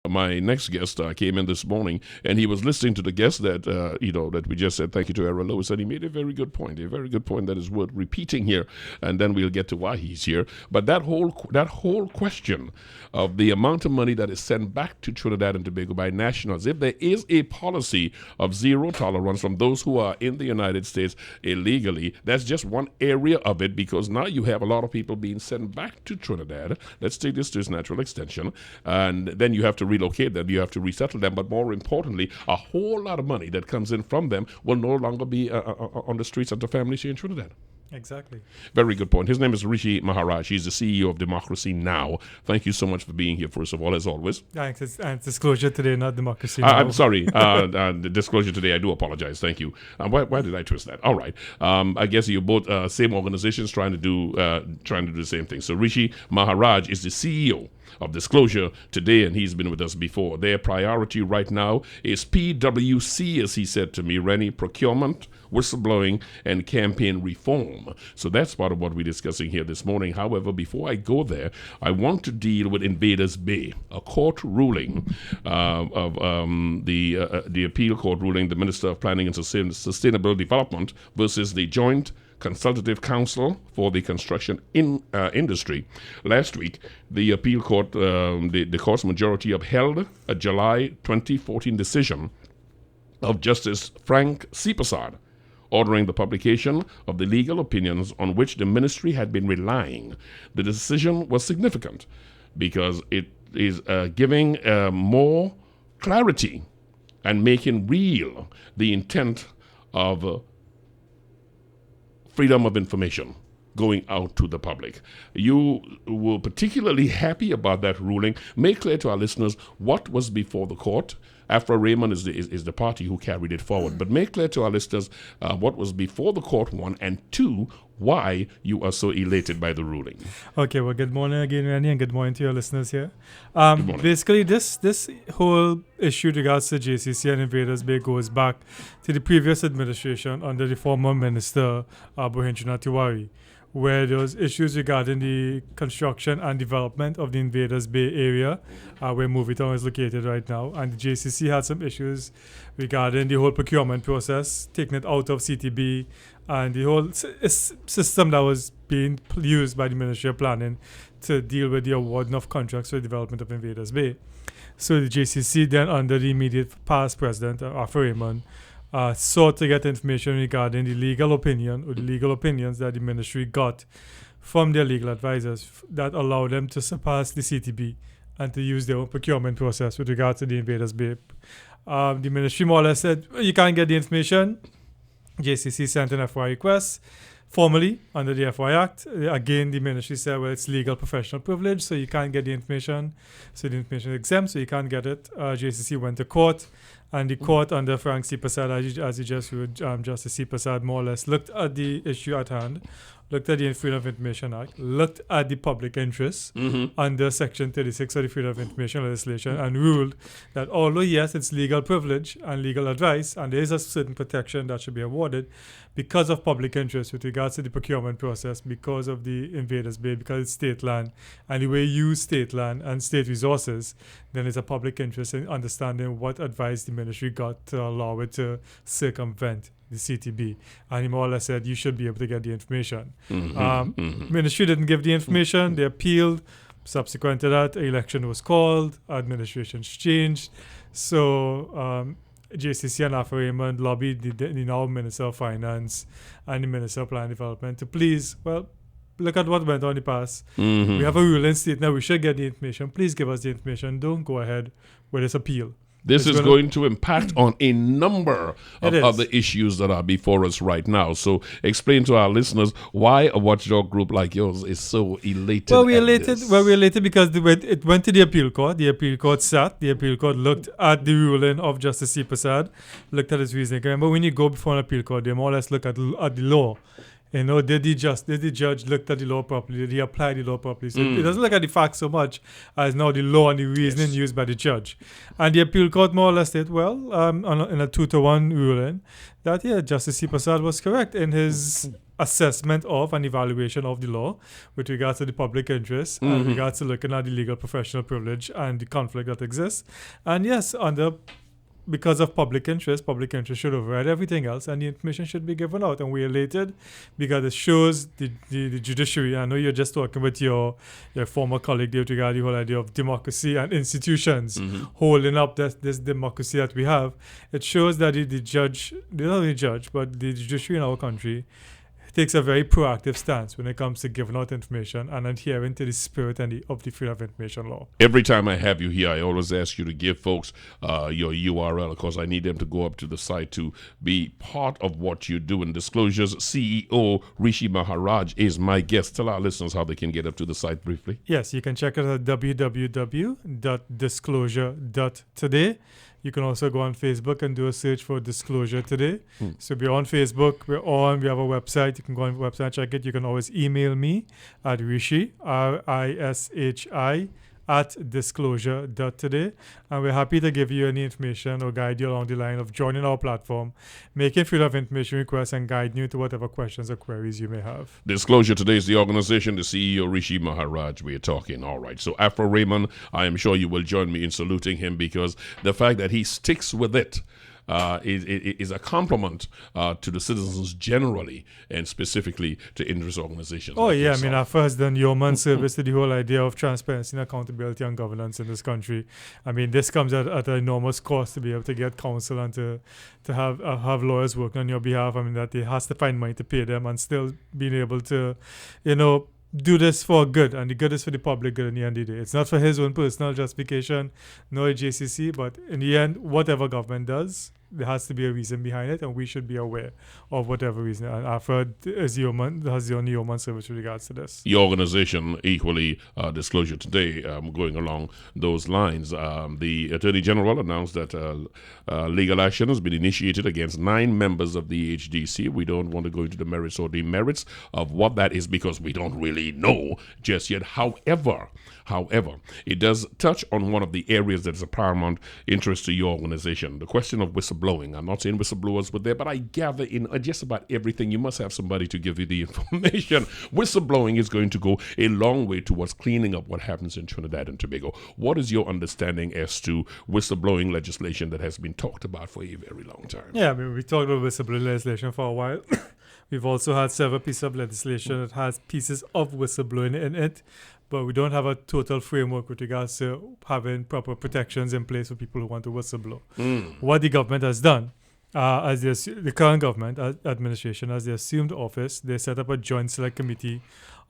my next guest came in this morning, and he was listening to the guest that that we just said thank you to Era Lewis, and he made a very good point that is worth repeating here, and then we'll get to why he's here. But that whole question of the amount of money that is sent back to Trinidad and Tobago by nationals, if there is a policy of zero tolerance from those who are in the United States illegally, that's just one area of it, because now you have a lot of people being sent back to Trinidad. Let's take this to its natural extension, and then you have to relocate them, you have to resettle them, but more importantly, a whole lot of money that comes in from them will no longer be on the streets of the families here in Trinidad. Exactly. Very good point. His name is Rishi Maharaj. He's the CEO of Democracy Now! Thank you so much for being here, first of all, as always. Thanks. And disclosure today, not Democracy Now! I'm sorry. The disclosure today, I do apologize. Thank you. Why did I twist that? All right. I guess you're both same organizations trying to do the same thing. So Rishi Maharaj is the CEO of Disclosure today, and he's been with us before. Their priority right now is PWC, as he said to me, Rennie, Procurement, Whistleblowing, and Campaign Reform. So that's part of what we're discussing here this morning. However, before I go there, I want to deal with Invaders Bay, a court ruling of the appeal court ruling, the Minister of Planning and Sustainable Development versus the Joint Consultative Council for the Construction Industry. Last week, the appeal court, the court's majority upheld a July 2014 decision of Justice Frank C. Prasad, ordering the publication of the legal opinions on which the ministry had been relying. The decision was significant because it is giving more clarity and making real the intent of freedom of information going out to the public. You were particularly happy about that ruling. Make clear to our listeners what was before the court. Afro Raymond is the party who carried it forward. But make clear to our listeners what was before the court, one, and two, why you are so elated by the ruling. Okay, well, good morning again, Rennie, and good morning to your listeners here. Basically, this whole issue regards to JCC and Invaders Bay goes back to the previous administration under the former minister, Bohendranath Tiwari, where there was issues regarding the construction and development of the Invaders Bay area, where Movietown is located right now. And the JCC had some issues regarding the whole procurement process, taking it out of CTB, and the whole system that was being used by the Ministry of Planning to deal with the awarding of contracts for the development of Invaders Bay. So the JCC then, under the immediate past president, Afro Raymond, sought to get information regarding the legal opinion or the legal opinions that the ministry got from their legal advisors that allowed them to surpass the CTB and to use their own procurement process with regard to the Invaders Bay. The ministry more or less said, you can't get the information. JCC sent an FY request formally under the FY Act. Again, the ministry said, well, it's legal professional privilege, so you can't get the information. So the information is exempt, so you can't get it. JCC went to court, and the court under Frank C. Prasad, as you just heard, Justice C. Prasad more or less looked at the issue at hand, looked at the Freedom of Information Act, looked at the public interest under Section 36 of the Freedom of Information legislation, and ruled that although, yes, it's legal privilege and legal advice, and there is a certain protection that should be awarded because of public interest with regards to the procurement process, because of the Invaders Bay, because it's state land, and the way you use state land and state resources, then there's a public interest in understanding what advice the ministry got to allow it to circumvent the CTB. And he more or less said you should be able to get the information. Ministry didn't give the information. They appealed. Subsequent to that, an election was called. Administrations changed. So JCC and Afro Raymond lobbied the now Minister of Finance and the Minister of Planning and Development to please, look at what went on in the past. We have a ruling state now. We should get the information. Please give us the information. Don't go ahead with this appeal. This is going to impact on a number of other issues that are before us right now. So explain to our listeners why a watchdog group like yours is so elated. We're elated because it went to the appeal court. The appeal court sat. The appeal court looked at the ruling of Justice C. Prasad, looked at his reasoning. Remember, when you go before an appeal court, they more or less look at the law. You know, did the judge look at the law properly? Did he apply the law properly? So it doesn't look at the facts so much as now the law and the reasoning used by the judge. And the appeal court more or less said, well, in a 2-1 ruling, that Justice C. Prasad was correct in his assessment of and evaluation of the law with regards to the public interest and regards to looking at the legal professional privilege and the conflict that exists. And yes, because of public interest should override everything else, and the information should be given out. And we're elated because it shows the judiciary. I know you're just talking with your former colleague there regarding the whole idea of democracy and institutions holding up this democracy that we have. It shows that not only judge, but the judiciary in our country takes a very proactive stance when it comes to giving out information and adhering to the spirit of the Freedom of Information Law. Every time I have you here, I always ask you to give folks your URL, because I need them to go up to the site to be part of what you do. And Disclosure's CEO, Rishi Maharaj, is my guest. Tell our listeners how they can get up to the site briefly. Yes, you can check it at www.disclosure.today. You can also go on Facebook and do a search for Disclosure Today. So we're on Facebook, we have a website. You can go on the website, check it. You can always email me at Rishi, RISHI, @disclosure.today. And we're happy to give you any information or guide you along the line of joining our platform, making freedom of information requests, and guiding you to whatever questions or queries you may have. Disclosure Today is the organization, the CEO, Rishi Maharaj, we are talking. All right. So Afro Raymond, I am sure you will join me in saluting him, because the fact that he sticks with it is a compliment to the citizens generally, and specifically to interest organizations. Oh, like yourself. I mean, Afro has done yeoman service to the whole idea of transparency and accountability and governance in this country. I mean, this comes at an enormous cost to be able to get counsel and to have lawyers working on your behalf. I mean, that he has to find money to pay them and still being able to, do this for good, and the good is for the public good in the end of the day. It's not for his own personal justification, nor JCC, but in the end, whatever government does, there has to be a reason behind it, and we should be aware of whatever reason. And Afro has the only human service with regards to this. Your organization, equally, Disclosure Today, going along those lines. The Attorney General announced that legal action has been initiated against 9 members of the HDC. We don't want to go into the merits or demerits of what that is, because we don't really know just yet. However, it does touch on one of the areas that is of paramount interest to your organization, the question of whistleblowing. I'm not saying whistleblowers were there, but I gather in just about everything, you must have somebody to give you the information. Whistleblowing is going to go a long way towards cleaning up what happens in Trinidad and Tobago. What is your understanding as to whistleblowing legislation that has been talked about for a very long time? Yeah, I mean, we talked about whistleblowing legislation for a while. We've also had several pieces of legislation that has pieces of whistleblowing in it, but we don't have a total framework with regards to having proper protections in place for people who want to whistleblow. What the government has done, the current government administration, as they assumed office, they set up a joint select committee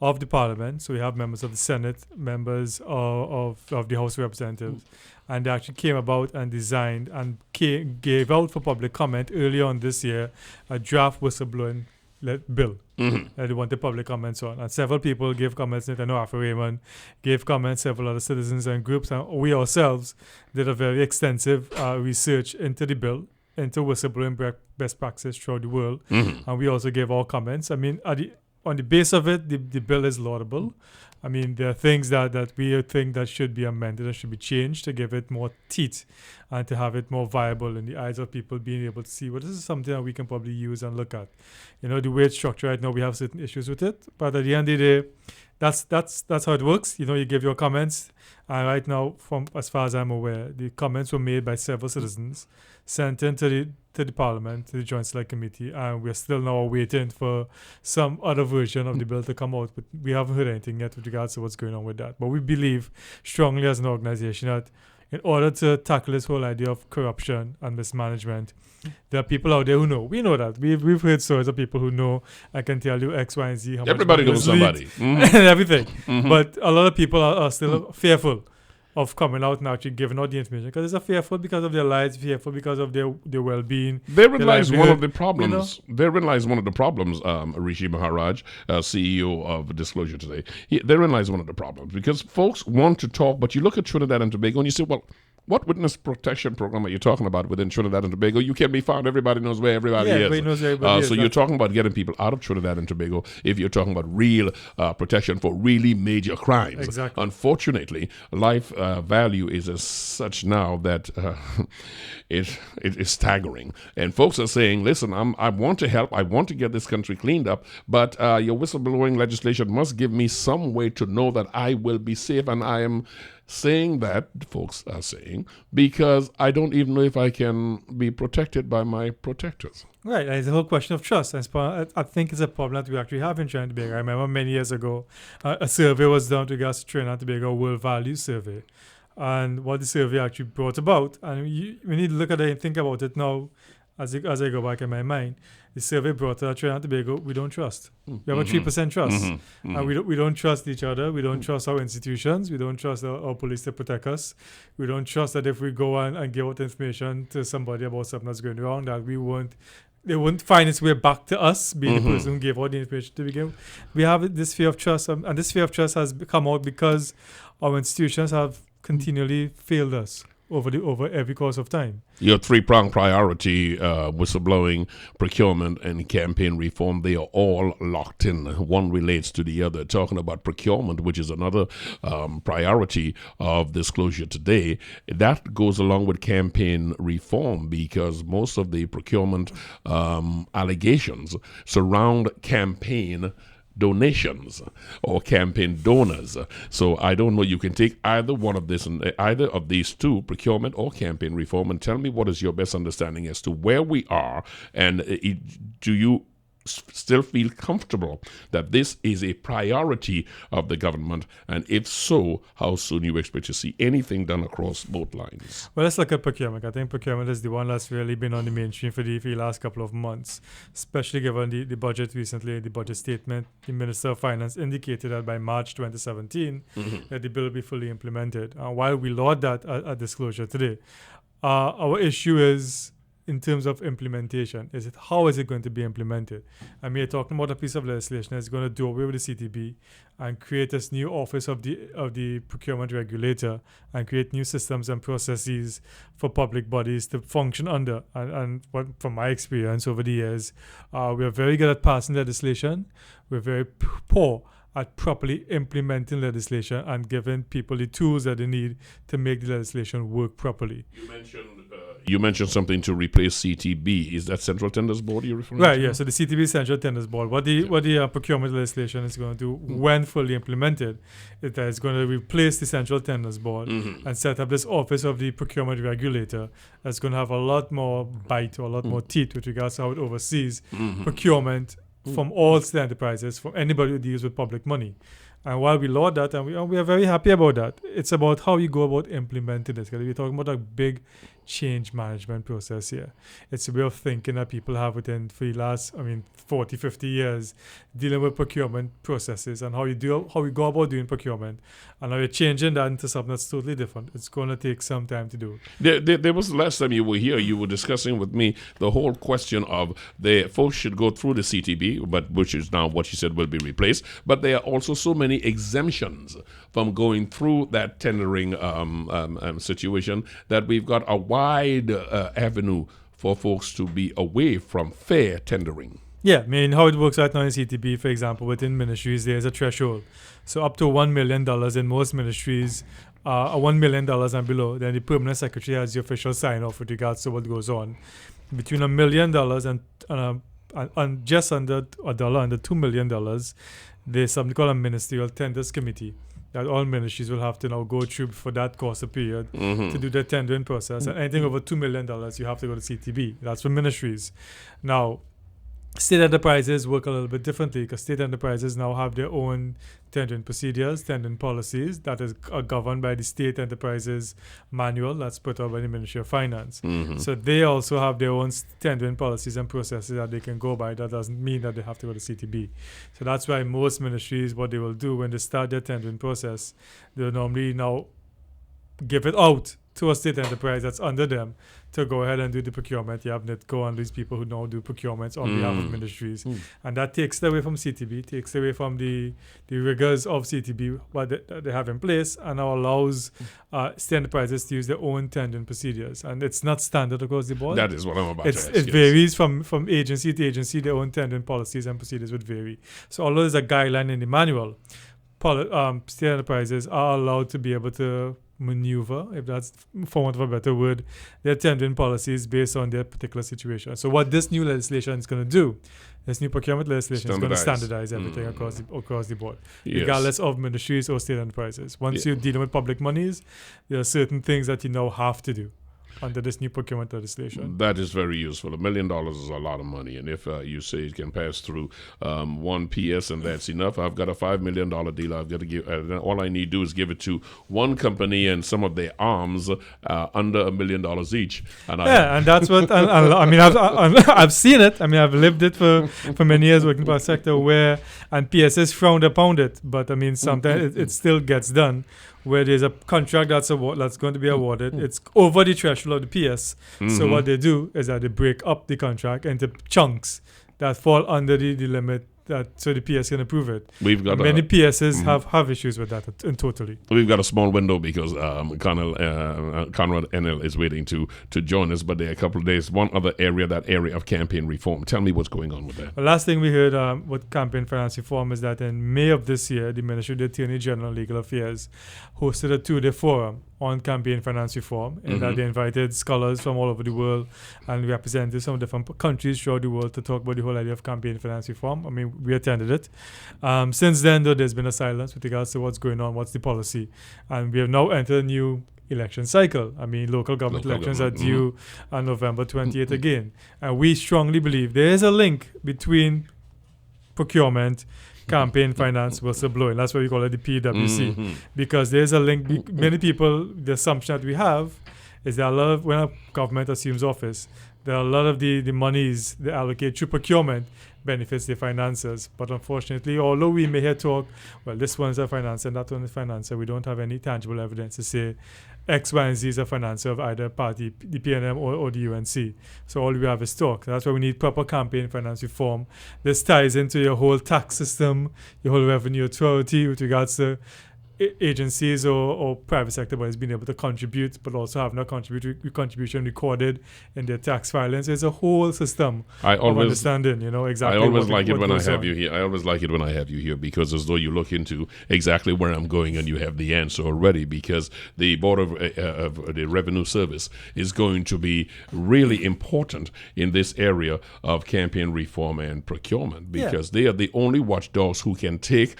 of the parliament. So we have members of the Senate, members of the House of Representatives, and they actually came about and designed and gave out for public comment earlier on this year a draft whistleblowing bill that they wanted public comments on. And several people gave comments. I know Afro Raymond gave comments, several other citizens and groups, and we ourselves did a very extensive research into the bill, into whistleblowing best practice throughout the world, and we also gave our comments. I mean, on the base of it, the bill is laudable. I mean, there are things that we think that should be amended and should be changed to give it more teeth and to have it more viable in the eyes of people being able to see, well, this is something that we can probably use and look at. The way it's structured right now, we have certain issues with it, but at the end of the day, that's how it works. You give your comments, and right now, from as far as I'm aware, the comments were made by several citizens, sent into the Parliament, to the Joint Select Committee, and we're still now waiting for some other version of the bill to come out, but we haven't heard anything yet with regards to what's going on with that. But we believe strongly as an organization that in order to tackle this whole idea of corruption and mismanagement, there are people out there who know. We know that. We've heard stories of people who know. I can tell you X, Y, and Z. Everybody knows somebody. And everything. But a lot of people are still fearful of coming out and actually giving out the information, because they're fearful because of their lives, fearful because of their well-being. Therein lies one of the problems. Therein lies one of the problems, Rishi Maharaj, CEO of Disclosure Today. Therein lies one of the problems, because folks want to talk, but you look at Trinidad and Tobago and you say, well, What witness protection program are you talking about within Trinidad and Tobago? You can be found. Everybody knows where everybody is. Everybody knows where everybody is. So you're talking about getting people out of Trinidad and Tobago if you're talking about real protection for really major crimes. Exactly. Unfortunately, life value is as such now that it is staggering. And folks are saying, listen, I want to help. I want to get this country cleaned up, but your whistleblowing legislation must give me some way to know that I will be safe. And I am saying that, folks are saying, because I don't even know if I can be protected by my protectors. Right, it's a whole question of trust. I think it's a problem that we actually have in Trinidad and Tobago. I remember many years ago, a survey was done to regards to Trinidad and Tobago World Values Survey. And what the survey actually brought about, and we need to look at it and think about it now as I go back in my mind. The survey brought out Trinidad and Tobago, we don't trust. We have a 3% trust. And we don't trust each other. We don't trust our institutions. We don't trust our police to protect us. We don't trust that if we go and give out information to somebody about something that's going wrong, that they won't find its way back to us, being the person who gave out the information to begin with. We have this fear of trust, and this fear of trust has come out because our institutions have continually failed us over every course of time. Your three-pronged priority, whistleblowing, procurement, and campaign reform, they are all locked in. One relates to the other. Talking about procurement, which is another priority of disclosure today, that goes along with campaign reform because most of the procurement allegations surround campaign donations or campaign donors. So I don't know. You can take either one of this and either of these two, procurement or campaign reform, and tell me what is your best understanding as to where we are, and do you still feel comfortable that this is a priority of the government, and if so, how soon you expect to see anything done across both lines? Well, let's look at procurement. I think procurement is the one that's really been on the mainstream for the last couple of months, especially given the budget recently, the budget statement. The Minister of Finance indicated that by March 2017 that the bill will be fully implemented. While we laud that at disclosure today, our issue is in terms of implementation. How is it going to be implemented? I mean, you're talking about a piece of legislation that's going to do away with the CTB and create this new office of the procurement regulator and create new systems and processes for public bodies to function under. And from my experience over the years, we are very good at passing legislation. We're very poor at properly implementing legislation and giving people the tools that they need to make the legislation work properly. You mentioned something to replace CTB. Is that Central Tenders Board you're referring to? Right, yeah. So the CTB is Central Tenders Board. What the procurement legislation is going to do when fully implemented, it is going to replace the Central Tenders Board and set up this office of the procurement regulator that's going to have a lot more bite or a lot more teeth with regards to how it oversees procurement from all state enterprises, from anybody who deals with public money. And while we laud that, and we are very happy about that, it's about how you go about implementing this. Because we're talking about a big change management process here. It's a way of thinking that people have within for the last, 40, 50 years, dealing with procurement processes and how we go about doing procurement. And now you're changing that into something that's totally different. It's going to take some time to do. There was the last time you were here, you were discussing with me the whole question of the folks should go through the CTB, but which is now what you said will be replaced. But there are also so many exemptions from going through that tendering situation that we've got a wide avenue for folks to be away from fair tendering. Yeah, how it works right now in CTB, for example, within ministries, there's a threshold. So up to $1 million in most ministries, $1 million and below, then the permanent secretary has the official sign-off with regards to what goes on. Between $1 million and just under $2 million, there's something called a ministerial tenders committee that all ministries will have to now go through for that course of period to do the tendering process. And anything over $2 million, you have to go to CTB. That's for ministries. Now, state enterprises work a little bit differently because state enterprises now have their own tendering procedures, tendering policies that are governed by the state enterprises manual that's put out by the Ministry of Finance. So they also have their own tendering policies and processes that they can go by. That doesn't mean that they have to go to CTB. So that's why most ministries, what they will do when they start their tendering process, they'll normally now give it out to a state enterprise that's under them to go ahead and do the procurement. You have NITCO and these people who now do procurements on behalf of ministries. And that takes it away from CTB, takes away from the rigors of CTB what they have in place, and now allows state enterprises to use their own tendering procedures. And it's not standard across the board. That is what I'm about to ask. It varies from agency to agency. Their own tendering policies and procedures would vary. So although there's a guideline in the manual, state enterprises are allowed to be able to maneuver, if that's for want of a better word, their tendering policies based on their particular situation. So what this new legislation is going to do, this new procurement legislation is going to standardize everything across the board, regardless of ministries or state enterprises. Once you're dealing with public monies, there are certain things that you now have to do under this new procurement legislation. That is very useful. $1 million is a lot of money, and if you say it can pass through one PS and that's enough, I've got a $5 million deal. I've got to give. All I need to do is give it to one company and some of their arms under $1 million each. And that's what I mean. I've seen it. I mean, I've lived it for many years working for a sector where PSS frowned upon it, but I mean, sometimes it still gets done. Where there's a contract that's going to be awarded, it's over the threshold of the PS. So what they do is that they break up the contract into chunks that fall under the limit so the PS can approve it. We've got many PSs have issues with that totally. We've got a small window because Conrad Enel is waiting to join us, but there are a couple of days. One other area, that area of campaign reform. Tell me what's going on with that. The last thing we heard with campaign finance reform is that in May of this year, the Ministry of the Attorney General Legal Affairs hosted a 2-day forum on campaign finance reform, and that they invited scholars from all over the world and representatives from different countries throughout the world to talk about the whole idea of campaign finance reform. I mean, we attended it. Since then, though, there's been a silence with regards to what's going on, what's the policy. And we have now entered a new election cycle. I mean, local government elections are due on November 28th again. And we strongly believe there is a link between procurement, campaign finance, whistleblowing. That's why we call it the PWC. Because there's a link. Many people, the assumption that we have is that a lot of, when a government assumes office, there are a lot of the monies they allocate through procurement benefits their finances. But unfortunately, although we may hear talk, well, this one's a financer and that one is a financer, we don't have any tangible evidence to say X, Y, and Z is a financer of either party, the PNM or the UNC. So all we have is talk. That's why we need proper campaign finance reform. This ties into your whole tax system, your whole revenue authority with regards to agencies or private sector bodies being able to contribute, but also having a contribution recorded in their tax filings. It's a whole system of understanding, exactly. I always like it when I have you here. I always like it when I have you here because as though you look into exactly where I'm going and you have the answer already, because the Board of the Revenue Service is going to be really important in this area of campaign reform and procurement because they are the only watchdogs who can take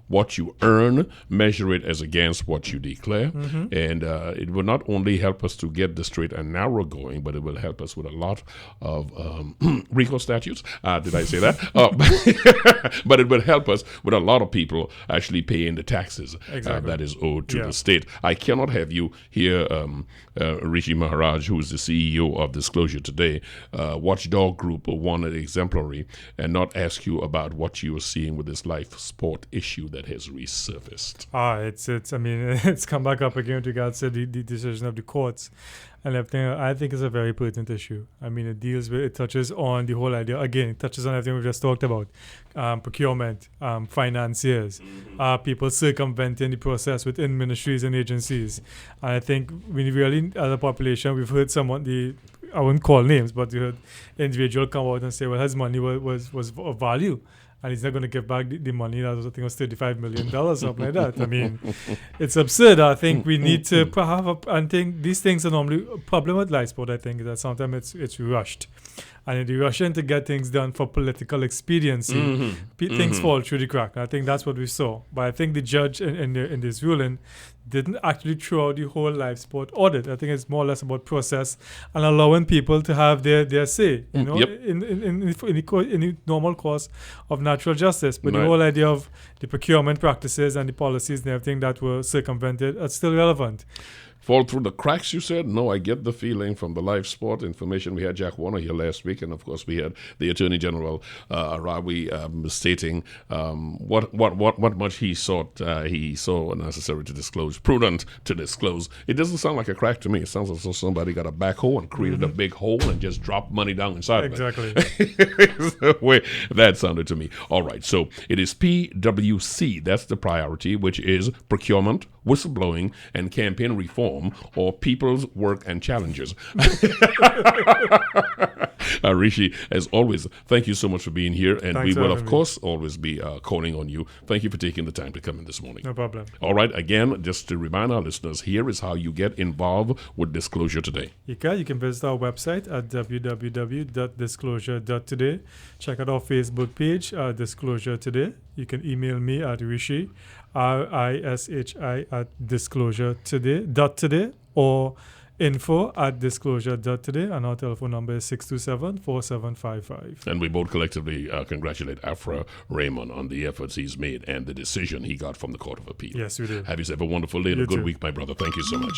what you earn, measure it as against what you declare, and it will not only help us to get the straight and narrow going, but it will help us with a lot of RICO statutes. Did I say that? But it will help us with a lot of people actually paying the taxes that is owed to the state. I cannot have you here, Rishi Maharaj, who is the CEO of Disclosure Today, Watchdog Group, one exemplary, and not ask you about what you are seeing with this life sport issue that has resurfaced. It's come back up again with regards to the decision of the courts and everything. I think it's a very pertinent issue. I mean, it touches on the whole idea. Again, it touches on everything we just talked about. Procurement, financiers, people circumventing the process within ministries and agencies. And I think we really, as a population, we've heard I wouldn't call names, but you heard individual come out and say, well, his money was of value. And he's not going to give back the money. That was, I think, was $35 million, something like that. I mean, it's absurd. I think we need to I think these things are normally a problem with life sport. I think that sometimes it's rushed. And in the rushing to get things done for political expediency, things fall through the crack. And I think that's what we saw. But I think the judge in this ruling didn't actually throw out the whole life sport audit. I think it's more or less about process and allowing people to have their say, in the normal course of natural justice. But the whole idea of the procurement practices and the policies and everything that were circumvented are still relevant. fall through the cracks, you said? No, I get the feeling from the live sport information. We had Jack Warner here last week, and of course we had the Attorney General Arawi stating what much he saw necessary to disclose, prudent to disclose. It doesn't sound like a crack to me. It sounds as though somebody got a backhoe and created a big hole and just dropped money down inside Exactly. of it. It's the way that sounded to me. All right, so it is PWC. That's the priority, which is procurement, whistleblowing, and campaign reform, or people's work and challenges. Rishi, as always, thank you so much for being here, and Thanks we will, for of course, always be calling on you. Thank you for taking the time to come in this morning. No problem. All right, again, just to remind our listeners, here is how you get involved with Disclosure Today. You can visit our website at www.disclosure.today. Check out our Facebook page, Disclosure Today. You can email me at Rishi, RISHI @disclosure.today, or info@disclosure.today, and our telephone number is 627-4755. And we both collectively congratulate Afra Raymond on the efforts he's made and the decision he got from the Court of Appeal. Yes, we do. Have yourself a wonderful day and a You good too. week, my brother. Thank you so much.